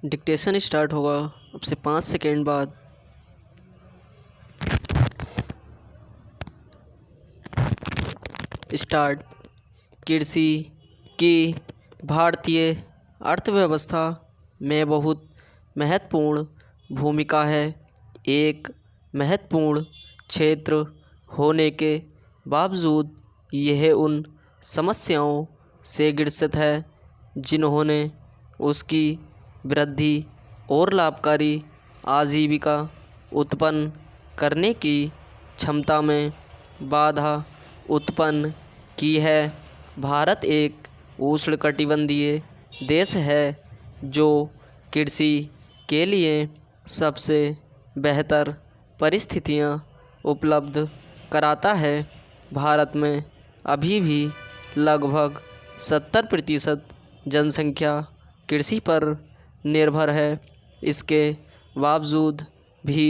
Dictation start होगा अब से 5 सेकेंड बाद। स्टार्ट। कृषि की भारतीय अर्थव्यवस्था में बहुत महत्वपूर्ण भूमिका है। एक महत्वपूर्ण क्षेत्र होने के बावजूद यह उन समस्याओं से ग्रसित है जिन्होंने उसकी वृद्धि और लाभकारी आजीविका उत्पन्न करने की क्षमता में बाधा उत्पन्न की है। भारत एक उष्णकटिबंधीय देश है जो कृषि के लिए सबसे बेहतर परिस्थितियां उपलब्ध कराता है। भारत में अभी भी लगभग 70% जनसंख्या कृषि पर निर्भर है। इसके बावजूद भी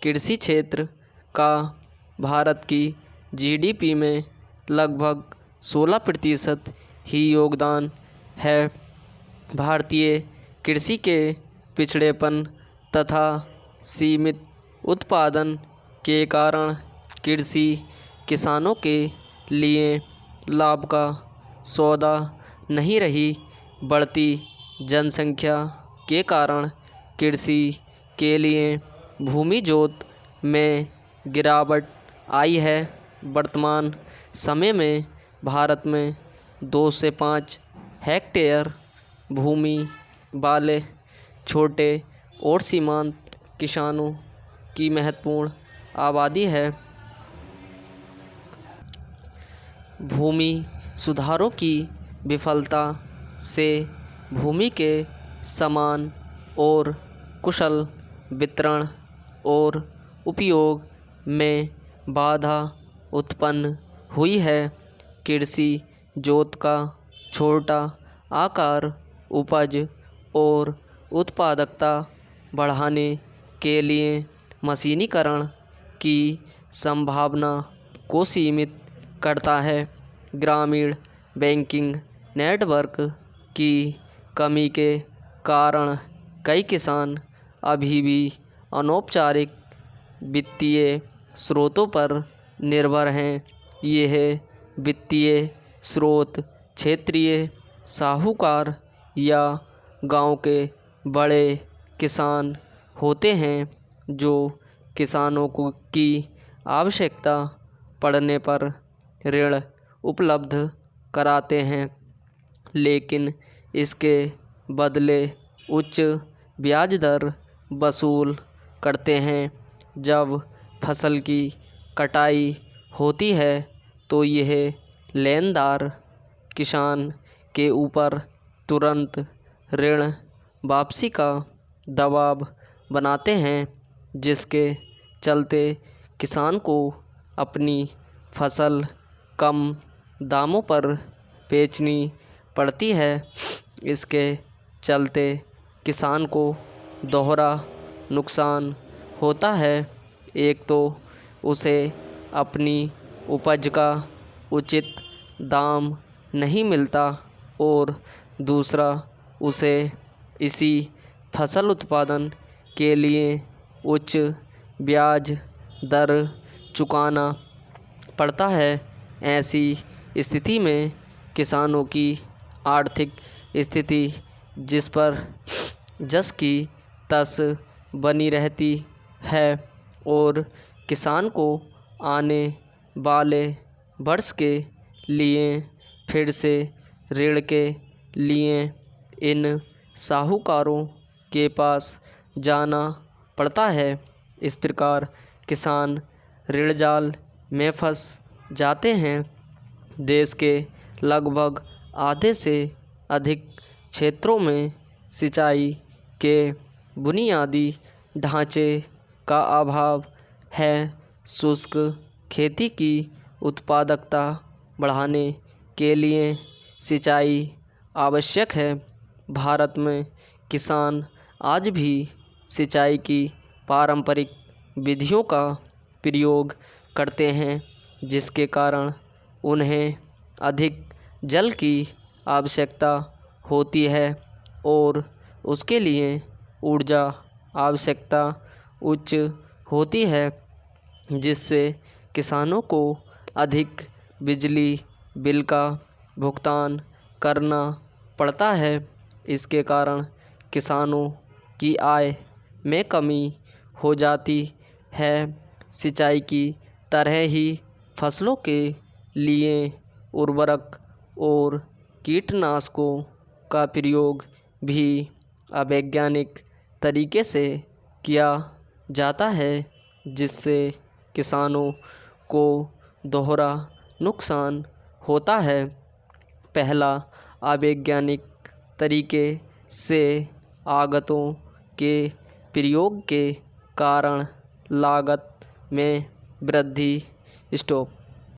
कृषि क्षेत्र का भारत की जीडीपी में लगभग 16% ही योगदान है। भारतीय कृषि के पिछड़ेपन तथा सीमित उत्पादन के कारण कृषि किसानों के लिए लाभ का सौदा नहीं रही। बढ़ती जनसंख्या के कारण कृषि के लिए भूमि जोत में गिरावट आई है। वर्तमान समय में भारत में 2 से 5 हेक्टेयर भूमि वाले छोटे और सीमांत किसानों की महत्वपूर्ण आबादी है। भूमि सुधारों की विफलता से भूमि के समान और कुशल वितरण और उपयोग में बाधा उत्पन्न हुई है। कृषि जोत का छोटा आकार उपज और उत्पादकता बढ़ाने के लिए मशीनीकरण की संभावना को सीमित करता है। ग्रामीण बैंकिंग नेटवर्क की कमी के कारण कई किसान अभी भी अनौपचारिक वित्तीय स्रोतों पर निर्भर हैं। यह वित्तीय स्रोत क्षेत्रीय साहूकार या गांव के बड़े किसान होते हैं जो किसानों की आवश्यकता पड़ने पर ऋण उपलब्ध कराते हैं, लेकिन इसके बदले उच्च ब्याज दर वसूल करते हैं। जब फसल की कटाई होती है तो यह लेनदार किसान के ऊपर तुरंत ऋण वापसी का दबाव बनाते हैं, जिसके चलते किसान को अपनी फसल कम दामों पर बेचनी पड़ती है। इसके चलते किसान को दोहरा नुकसान होता है। एक तो उसे अपनी उपज का उचित दाम नहीं मिलता और दूसरा उसे इसी फसल उत्पादन के लिए उच्च ब्याज दर चुकाना पड़ता है। ऐसी स्थिति में किसानों की आर्थिक स्थिति जिस पर जस की तस बनी रहती है और किसान को आने वाले वर्ष के लिए फिर से ऋण के लिए इन साहूकारों के पास जाना पड़ता है। इस प्रकार किसान ऋण जाल में फंस जाते हैं। देश के लगभग आधे से अधिक क्षेत्रों में सिंचाई के बुनियादी ढांचे का अभाव है। शुष्क खेती की उत्पादकता बढ़ाने के लिए सिंचाई आवश्यक है। भारत में किसान आज भी सिंचाई की पारंपरिक विधियों का प्रयोग करते हैं, जिसके कारण उन्हें अधिक जल की आवश्यकता होती है और उसके लिए ऊर्जा आवश्यकता उच्च होती है, जिससे किसानों को अधिक बिजली बिल का भुगतान करना पड़ता है। इसके कारण किसानों की आय में कमी हो जाती है। सिंचाई की तरह ही फसलों के लिए उर्वरक और कीटनाशकों का प्रयोग भी अवैज्ञानिक तरीके से किया जाता है, जिससे किसानों को दोहरा नुकसान होता है। पहला, अवैज्ञानिक तरीके से आगतों के प्रयोग के कारण लागत में वृद्धि। स्टॉप।